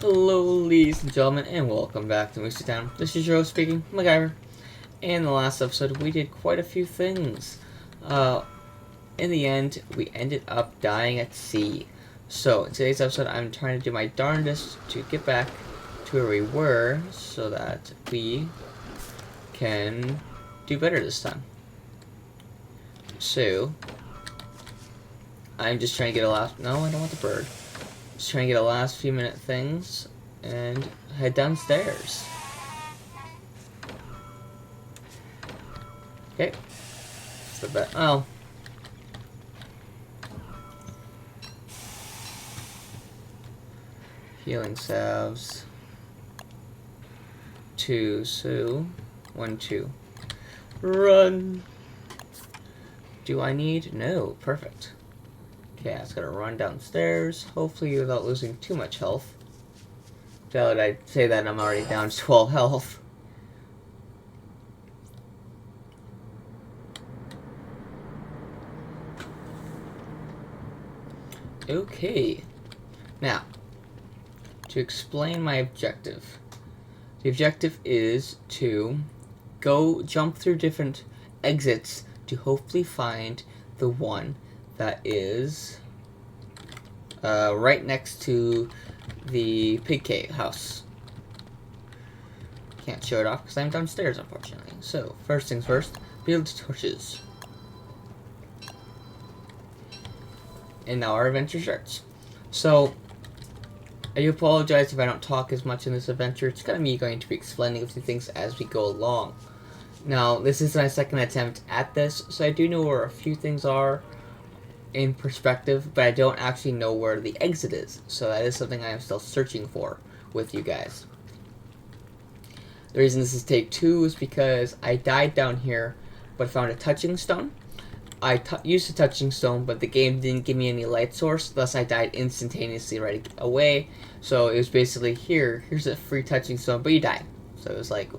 Hello, ladies and gentlemen, and welcome back to Mooseytown. This is your host speaking, MacGyver. In the last episode, we did quite a few things. In the end, we ended up dying at sea. So, in today's episode, I'm trying to do my darndest to get back to where we were, so that we can do better this time. So, I'm just trying to get a last... No, I don't want the bird. Just trying to get a last few minute things and head downstairs. Okay. It's the best. Oh. Healing salves. 2, so 1, 2. Run! Do I need? No. Perfect. Okay, I just gotta run downstairs, hopefully without losing too much health. Now that I say that, I'm already down to 12 health. Okay. Now, to explain my objective. The objective is to go jump through different exits to hopefully find the one that is right next to the pig cave house. Can't show it off because I'm downstairs, unfortunately. So, first things first, build torches. And now our adventure starts. So, I do apologize if I don't talk as much in this adventure. It's kind of me going to be explaining a few things as we go along. Now, this is my second attempt at this, so I do know where a few things are in perspective, but I don't actually know where the exit is. So that is something I am still searching for with you guys. The reason this is take 2 is because I died down here, but found a touching stone. I used a touching stone, but the game didn't give me any light source, thus I died instantaneously right away. So it was basically, here's a free touching stone, but you die. So it was like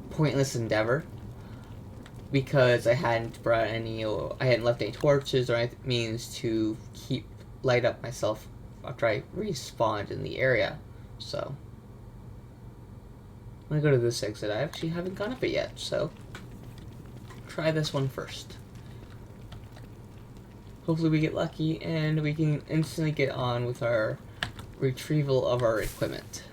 pointless endeavor, because I hadn't brought any, I hadn't left any torches or any means to light up myself after I respawned in the area. So I'm gonna go to this exit. I actually haven't gone up it yet, so try this one first. Hopefully we get lucky and we can instantly get on with our retrieval of our equipment.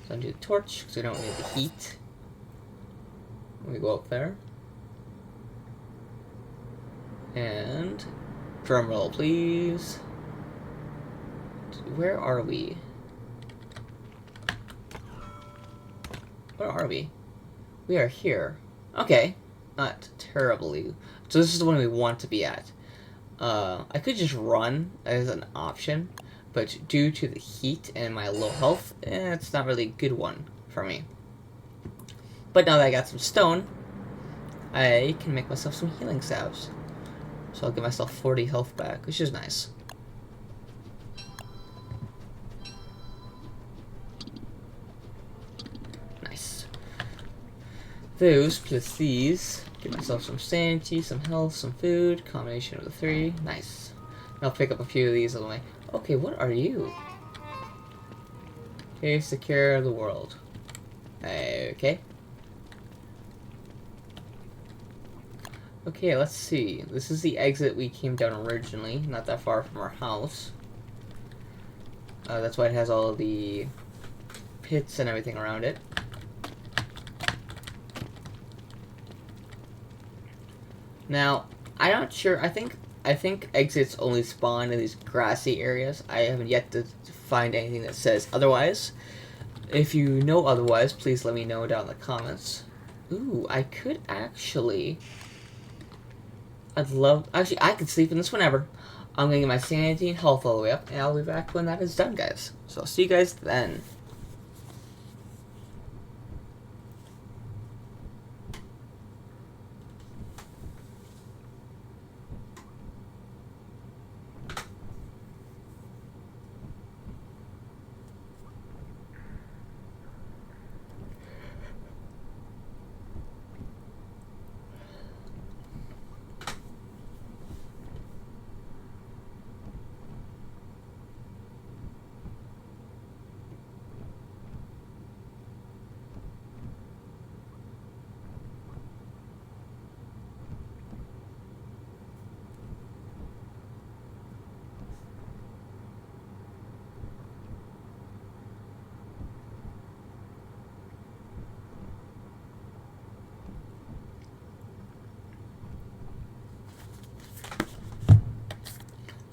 So undo the torch because we don't need the heat. Let me go up there. And drum roll, please. Where are we? Where are we? We are here. Okay. Not terribly. So this is the one we want to be at. I could just run as an option, but due to the heat and my low health, it's not really a good one for me. But now that I got some stone, I can make myself some healing salves. So I'll give myself 40 health back, which is nice. Nice. Those plus these. Give myself some sanity, some health, some food. Combination of the 3. Nice. And I'll pick up a few of these on the way. Okay, what are you? Okay, secure the world. Okay. Okay, let's see. This is the exit we came down originally, not that far from our house. That's why it has all the pits and everything around it. Now, I'm not sure. I think exits only spawn in these grassy areas. I haven't yet to find anything that says otherwise. If you know otherwise, please let me know down in the comments. Ooh, I could actually... Actually, I could sleep in this whenever. I'm going to get my sanity and health all the way up, and I'll be back when that is done, guys. So I'll see you guys then.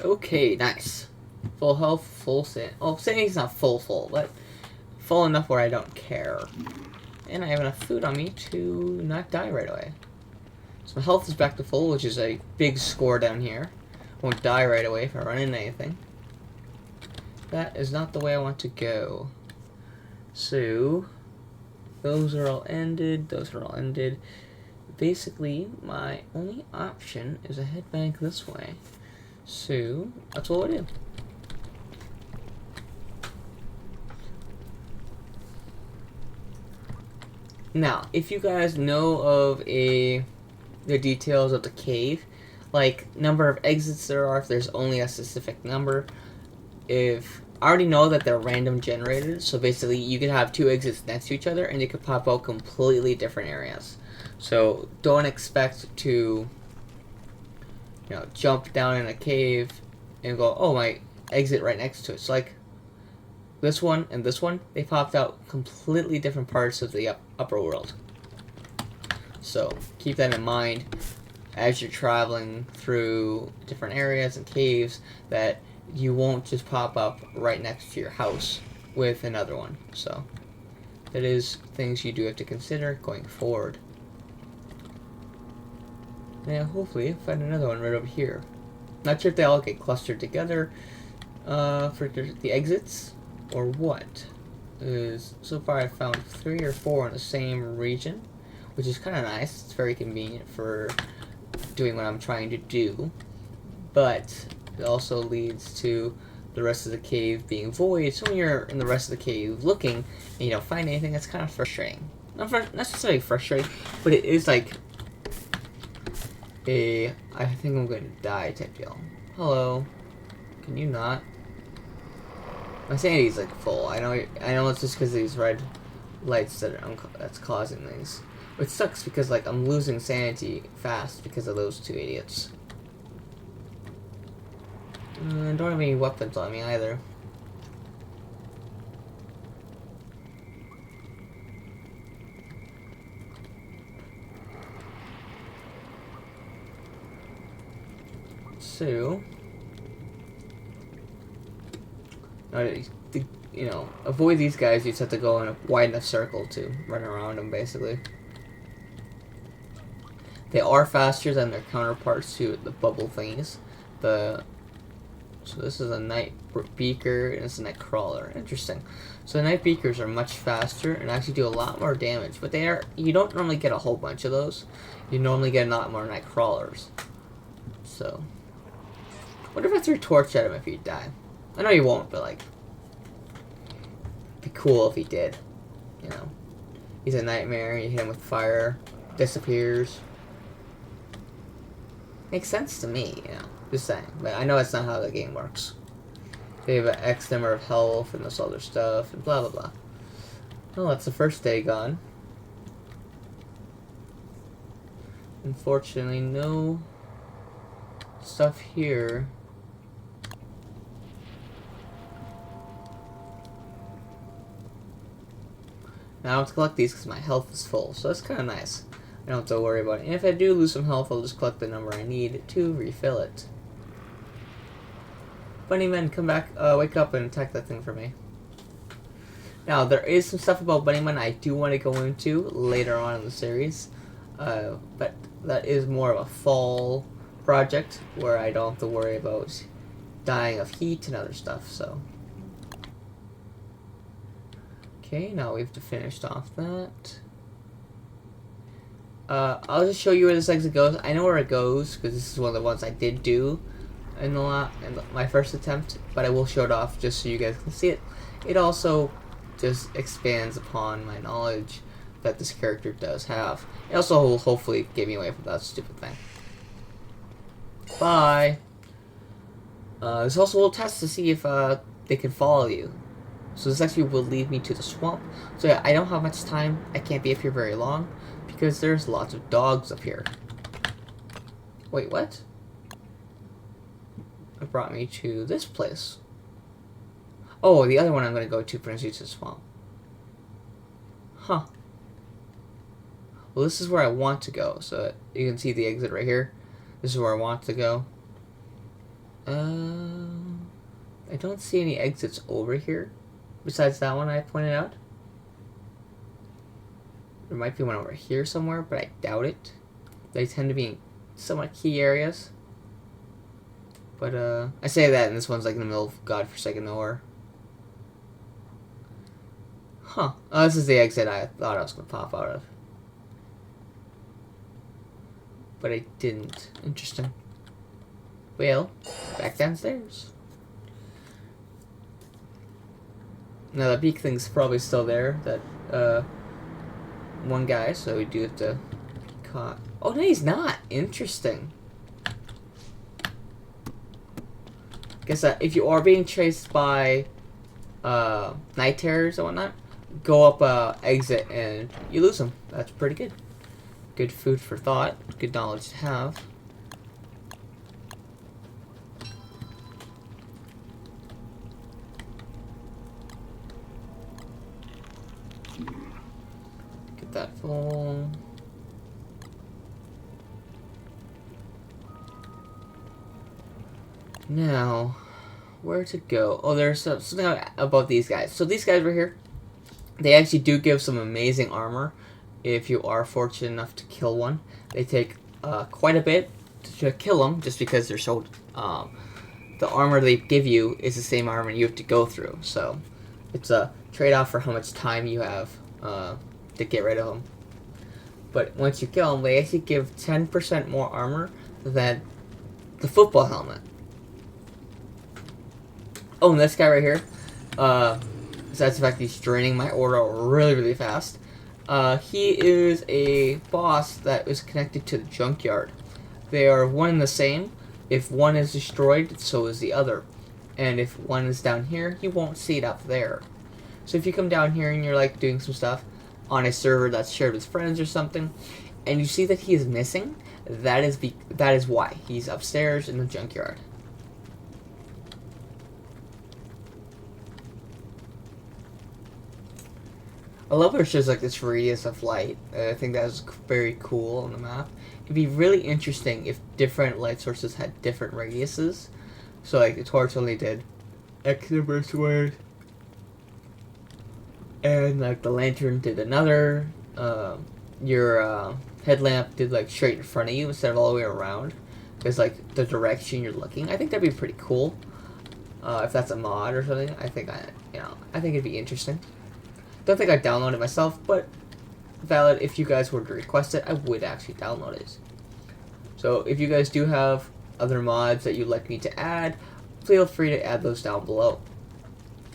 Okay, nice. Full health, full sand. Oh, sanity's not full, but full enough where I don't care. And I have enough food on me to not die right away. So my health is back to full, which is a big score down here. Won't die right away if I run into anything. That is not the way I want to go. So, those are all ended. Those are all ended. Basically, my only option is a head back this way. So, that's what we'll do. Now, if you guys know of the details of the cave, like number of exits there are, if there's only a specific number, if I already know that they're random generated, so basically you could have two exits next to each other and they could pop out completely different areas. So don't expect to, jump down in a cave and go, oh, my exit right next to it. It's like this one and this one, they popped out completely different parts of the upper world. So keep that in mind as you're traveling through different areas and caves, that you won't just pop up right next to your house with another one. So that is things you do have to consider going forward. Now hopefully find another one right over here. Not sure if they all get clustered together for the exits or what. So far I've found 3 or 4 in the same region, which is kind of nice. It's very convenient for doing what I'm trying to do, but it also leads to the rest of the cave being void. So when you're in the rest of the cave looking and you don't find anything, that's kind of frustrating. Not necessarily frustrating, but it is like I think I'm going to die type deal. Hello, can you not? My sanity's like full. I know it's just because of these red lights that's causing these. Which sucks because like I'm losing sanity fast because of those 2 idiots. I don't have any weapons on me either. So, to avoid these guys, you just have to go in a wide enough circle to run around them, basically. They are faster than their counterparts to the bubble thingies. So this is a night beaker and it's a night crawler. Interesting. So the night beakers are much faster and actually do a lot more damage, but you don't normally get a whole bunch of those. You normally get a lot more night crawlers. So, wonder if I threw a torch at him if he'd die. I know you won't, but like, it'd be cool if he did. He's a nightmare. You hit him with fire, disappears. Makes sense to me, just saying. But I know that's not how the game works. They have an X number of health and this other stuff and blah blah blah. Well, that's the first day gone. Unfortunately, no stuff here. Now I don't have to collect these because my health is full, so that's kind of nice. I don't have to worry about it. And if I do lose some health, I'll just collect the number I need to refill it. Bunnymen, come back, wake up and attack that thing for me. Now, there is some stuff about Bunnymen I do want to go into later on in the series. But that is more of a fall project where I don't have to worry about dying of heat and other stuff, so. Okay, now we've finished off that. I'll just show you where this exit goes. I know where it goes because this is one of the ones I did do in my first attempt, but I will show it off just so you guys can see it. It also just expands upon my knowledge that this character does have. It also will hopefully get me away from that stupid thing. Bye! There's also a little test to see if they can follow you. So this actually will lead me to the swamp. So yeah, I don't have much time. I can't be up here very long because there's lots of dogs up here. Wait, what? It brought me to this place. Oh, the other one I'm going to go to brings you to the swamp. Huh. Well, this is where I want to go. So you can see the exit right here. This is where I want to go. I don't see any exits over here, besides that one I pointed out. There might be one over here somewhere, but I doubt it. They tend to be in somewhat key areas. But, I say that, and this one's like in the middle of godforsaken nowhere. Huh. Oh, this is the exit I thought I was going to pop out of. But I didn't. Interesting. Well, back downstairs. Now, the beak thing's probably still there. That, one guy, so we do have to... Oh, no, he's not. Interesting. Guess that if you are being chased by night terrors and whatnot, go up exit and you lose them. That's pretty good. Good food for thought. Good knowledge to have. Get that full. Now, where to go? Oh, there's something about these guys. So these guys right here, they actually do give some amazing armor if you are fortunate enough to kill one. They take quite a bit to kill them just because they're so... the armor they give you is the same armor you have to go through. So it's a trade-off for how much time you have to get rid of them. But once you kill them, they actually give 10% more armor than the football helmet. Oh, and this guy right here, besides the fact he's draining my order really, really fast, he is a boss that is connected to the junkyard. They are one and the same. If one is destroyed, so is the other. And if one is down here, you won't see it up there. So if you come down here and you're like doing some stuff on a server that's shared with friends or something, and you see that he is missing, that is why. He's upstairs in the junkyard. I love where it shows like this radius of light. I think that is very cool on the map. It'd be really interesting if different light sources had different radiuses. So like the torch only did X number squared, and like the lantern did another. Your headlamp did like straight in front of you instead of all the way around. Because like the direction you're looking. I think that'd be pretty cool. If that's a mod or something, I think it'd be interesting. Don't think I'd download it myself, but valid. If you guys were to request it, I would actually download it. So if you guys do have other mods that you'd like me to add, feel free to add those down below.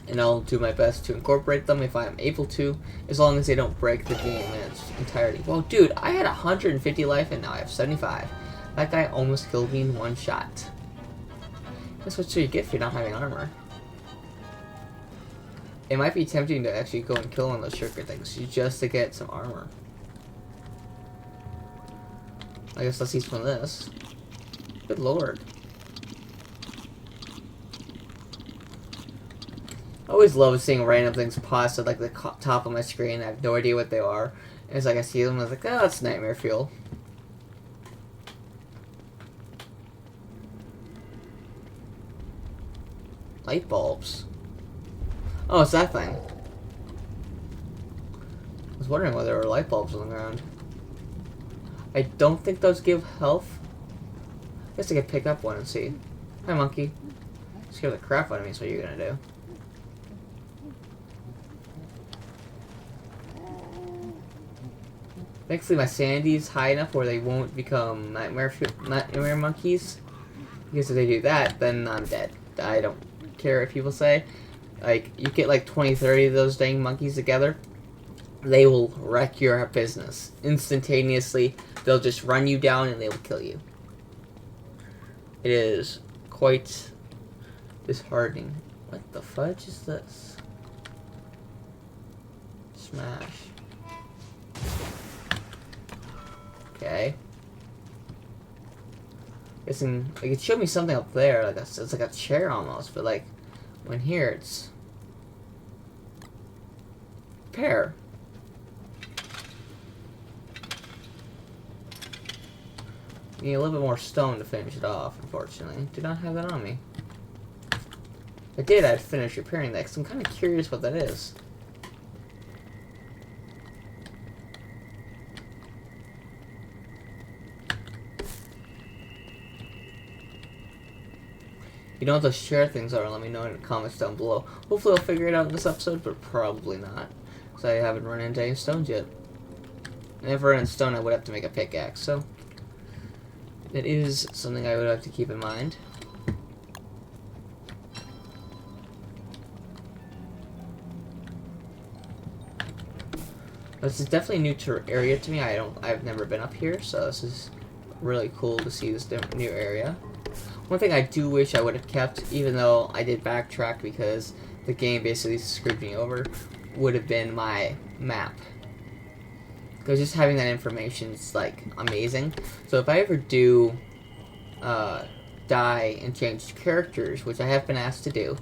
And I'll do my best to incorporate them if I am able to, as long as they don't break the game in its entirety. Well, dude, I had 150 life and now I have 75. That guy almost killed me in one shot. That's what you get for not having armor. It might be tempting to actually go and kill one of those sugar things just to get some armor. I guess let's use one of this. Good lord. I always love seeing random things pause at like the top of my screen. I have no idea what they are. And it's like I see them and I was like, oh, that's nightmare fuel. Light bulbs. Oh, it's that thing. I was wondering why there were light bulbs on the ground. I don't think those give health. I guess I could pick up one and see. Hi, monkey. Scare the crap out of me is what you're gonna do. Thankfully, my sanity's high enough where they won't become nightmare monkeys. Because if they do that, then I'm dead. I don't care if people say. Like, you get like 20, 30 of those dang monkeys together, they will wreck your business. Instantaneously, they'll just run you down and they will kill you. It is quite disheartening. What the fudge is this? Smash. Okay. Guessing, like, it showed me something up there, like it's like a chair almost, but like, when here it's pear. Need a little bit more stone to finish it off, unfortunately. Do not have that on me. If I did, I'd finish repairing that, because I'm kind of curious what that is. You know what those share things are, let me know in the comments down below. Hopefully I'll figure it out in this episode, but probably not. Because I haven't run into any stones yet. And if I run into stone, I would have to make a pickaxe, so... it is something I would have to keep in mind. This is definitely a new area to me. I've never been up here, so this is really cool to see this new area. One thing I do wish I would have kept, even though I did backtrack because the game basically screwed me over, would have been my map. Because just having that information is, like, amazing. So if I ever do die and change characters, which I have been asked to do,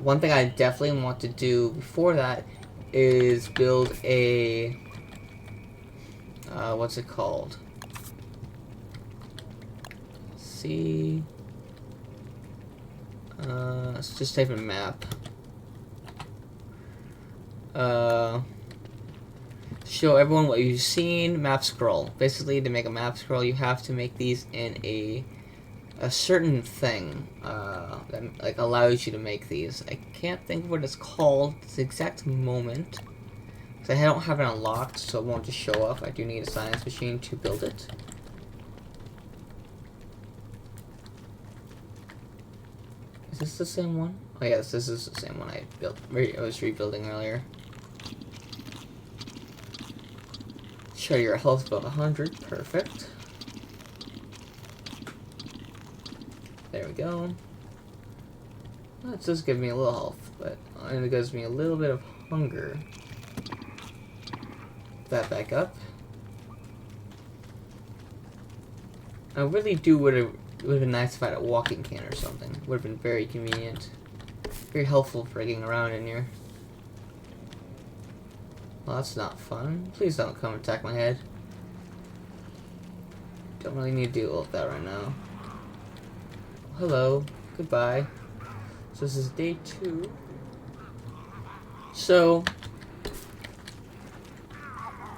one thing I definitely want to do before that is build a, what's it called? See, let's just type in map. Show everyone what you've seen. Map scroll. Basically, to make a map scroll, you have to make these in a certain thing that like allows you to make these. I can't think of what it's called at the exact moment because I don't have it unlocked, so it won't just show up. I do need a science machine to build it. Is this the same one? Oh yes, this is the same one I built. I was rebuilding earlier. Show your health above 100. Perfect. There we go. Well, it does give me a little health, but it gives me a little bit of hunger. That back up. I really do would have been nice if I had a walking can or something. Would have been very convenient. Very helpful for getting around in here. Well, that's not fun. Please don't come attack my head. Don't really need to deal with that right now. Hello. Goodbye. So this is day 2. So,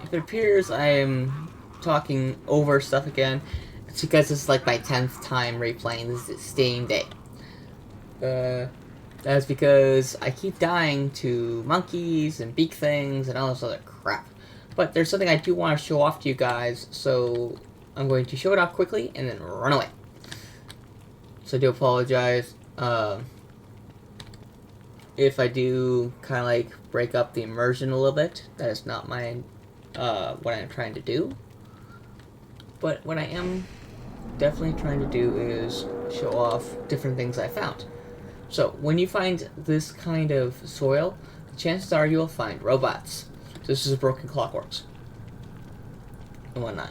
if it appears I am talking over stuff again, it's because it's like my 10th time replaying this same day. That's because I keep dying to monkeys and beak things and all this other crap. But there's something I do want to show off to you guys, so I'm going to show it off quickly and then run away. So I do apologize if I do kind of like break up the immersion a little bit. That is not my what I'm trying to do. But what I am definitely trying to do is show off different things I found. So, when you find this kind of soil, the chances are you will find robots. So this is broken clockworks. And whatnot.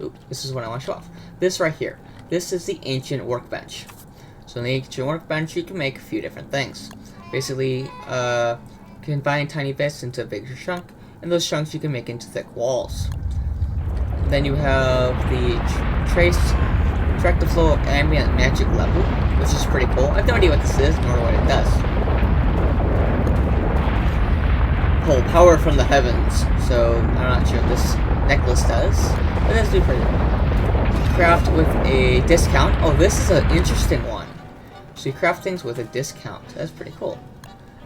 Oop, this is what I want to show off. This right here. This is the ancient workbench. So in the ancient workbench, you can make a few different things. Basically, combine tiny bits into a bigger chunk, and those chunks you can make into thick walls. Then you have the track the flow of ambient magic level, which is pretty cool. I have no idea what this is, nor what it does. Pull power from the heavens. So I'm not sure what this necklace does, but that's do pretty well. Craft with a discount. Oh, this is an interesting one. So you craft things with a discount. That's pretty cool.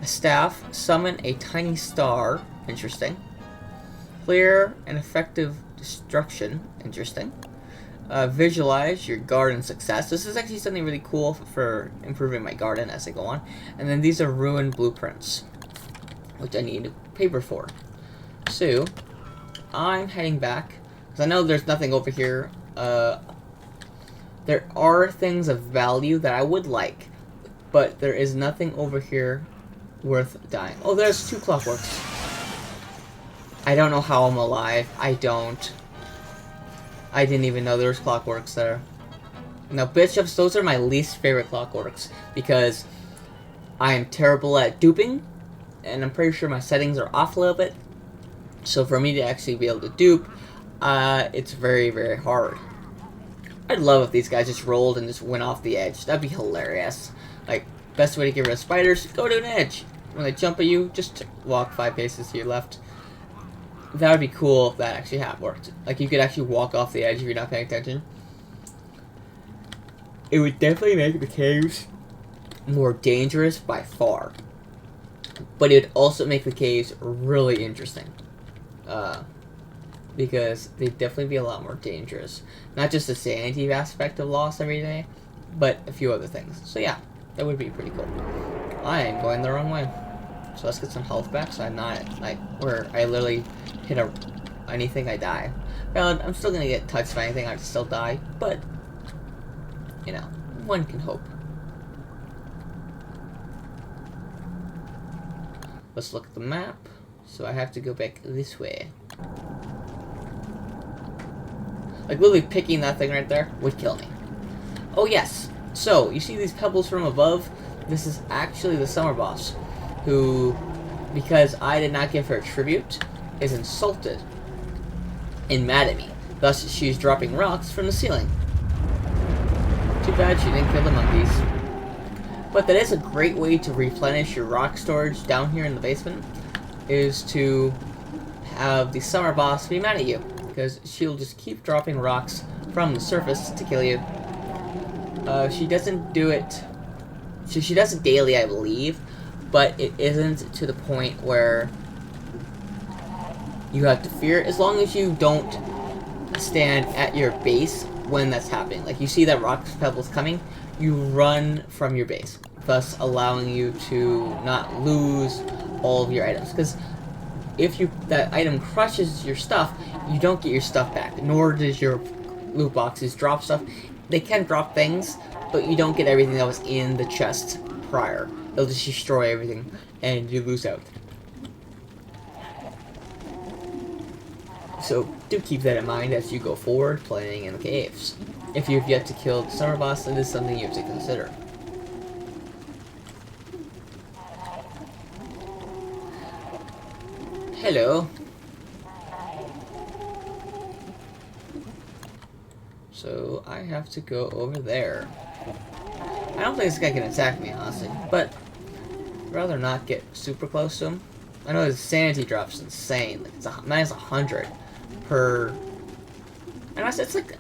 A staff. Summon a tiny star. Interesting. Clear and effective destruction. Interesting. Visualize your garden success. This is actually something really cool for improving my garden as I go on. And then these are ruined blueprints, which I need paper for. So, I'm heading back, because I know there's nothing over here. There are things of value that I would like, but there is nothing over here worth dying. Oh, there's 2 clockworks. I don't know how I'm alive. I didn't even know there was clockworks there. Now, bishops, those are my least favorite clockworks, because I am terrible at duping, and I'm pretty sure my settings are off a little bit. So for me to actually be able to dupe, it's very, very hard. I'd love if these guys just rolled and just went off the edge. That'd be hilarious. Like, best way to get rid of spiders, go to an edge. When they jump at you, just walk 5 paces to your left. That would be cool if that actually worked. Like, you could actually walk off the edge if you're not paying attention. It would definitely make the caves more dangerous by far. But it would also make the caves really interesting. Because they'd definitely be a lot more dangerous. Not just the sanity aspect of loss every day, but a few other things. So yeah, that would be pretty cool. I am going the wrong way. So let's get some health back so I'm not, like, where I literally hit anything, I die. Well, I'm still gonna get touched by anything, I'd still die, but, you know, one can hope. Let's look at the map. So I have to go back this way. Like, literally picking that thing right there would kill me. Oh, yes. So, you see these pebbles from above? This is actually the summer boss, who, because I did not give her a tribute, is insulted and mad at me. Thus, she's dropping rocks from the ceiling. Too bad she didn't kill the monkeys. But that is a great way to replenish your rock storage down here in the basement, is to have the summer boss be mad at you, because she'll just keep dropping rocks from the surface to kill you. She doesn't do it... She does it daily, I believe, but it isn't to the point where you have to fear it, as long as you don't stand at your base when that's happening. Like, you see that rock pebbles coming, you run from your base, thus allowing you to not lose all of your items. Because if that item crushes your stuff, you don't get your stuff back, nor does your loot boxes drop stuff. They can drop things, but you don't get everything that was in the chest prior. They'll just destroy everything, and you lose out. So do keep that in mind as you go forward playing in the caves. If you've yet to kill the summer boss, it is something you have to consider. Hello. So I have to go over there. I don't think this guy can attack me, honestly, but I'd rather not get super close to him. I know his sanity drop's insane. It's minus 100 per. And it's like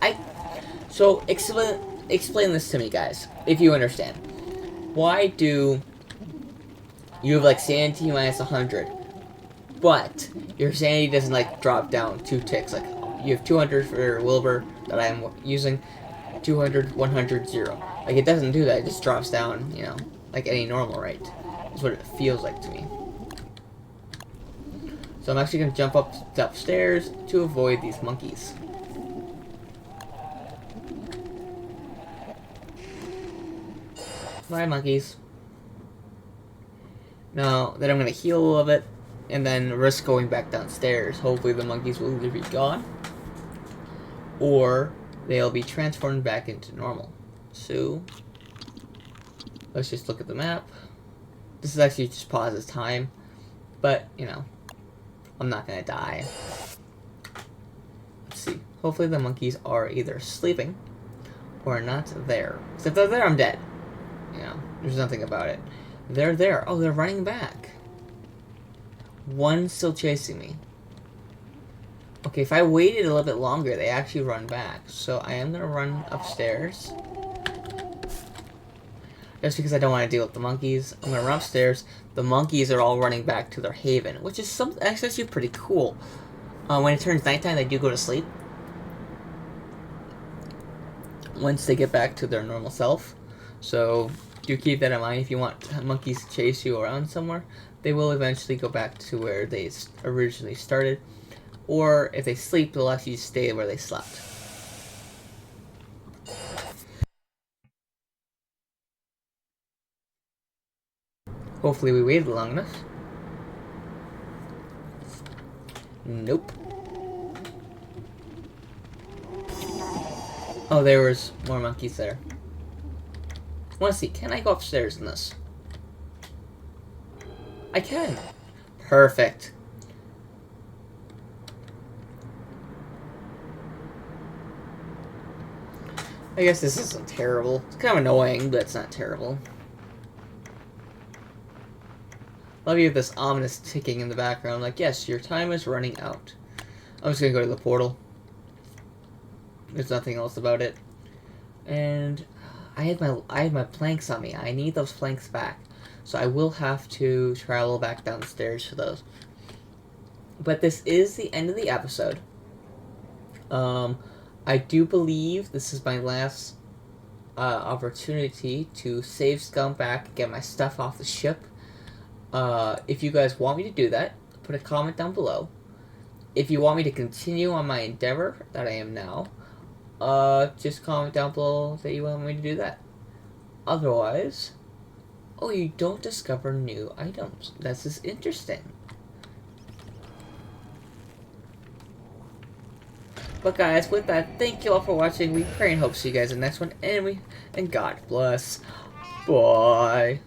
So explain this to me, guys, if you understand. Why do you have like sanity minus 100, but your sanity doesn't like drop down 2 ticks? Like, you have 200 for Wilbur that I am using, 200, 100, 0. Like, it doesn't do that. It just drops down, you know, like any normal rate. That's what it feels like to me. So I'm actually going to jump upstairs to avoid these monkeys. Bye, monkeys. Now, then I'm going to heal a little bit, and then risk going back downstairs. Hopefully the monkeys will either be gone, or they'll be transformed back into normal. So, let's just look at the map. This is actually just pauses time, but, you know, I'm not going to die. Let's see. Hopefully the monkeys are either sleeping or not there. Because if they're there, I'm dead. You know, there's nothing about it. They're there. Oh, they're running back. One's still chasing me. Okay, if I waited a little bit longer, they actually run back. So I am going to run upstairs. Just because I don't want to deal with the monkeys. I'm going to run upstairs. The monkeys are all running back to their haven, which is actually pretty cool. When it turns nighttime, they do go to sleep. Once they get back to their normal self. So do keep that in mind. If you want monkeys to chase you around somewhere, they will eventually go back to where they originally started. Or if they sleep, they'll actually stay where they slept. Hopefully we waited long enough. Nope. Oh, there was more monkeys there. I want to see, can I go upstairs in this? I can. Perfect. I guess this isn't terrible. It's kind of annoying, but it's not terrible. Love you with this ominous ticking in the background. Like, yes, your time is running out. I'm just gonna go to the portal. There's nothing else about it. And I had my planks on me. I need those planks back. So I will have to travel back downstairs for those. But this is the end of the episode. I do believe this is my last opportunity to save Scum back and get my stuff off the ship. If you guys want me to do that, put a comment down below. If you want me to continue on my endeavor that I am now, just comment down below that you want me to do that. Otherwise, oh, you don't discover new items. This is interesting. But guys, with that, thank you all for watching. We pray and hope to see you guys in the next one. And God bless. Bye.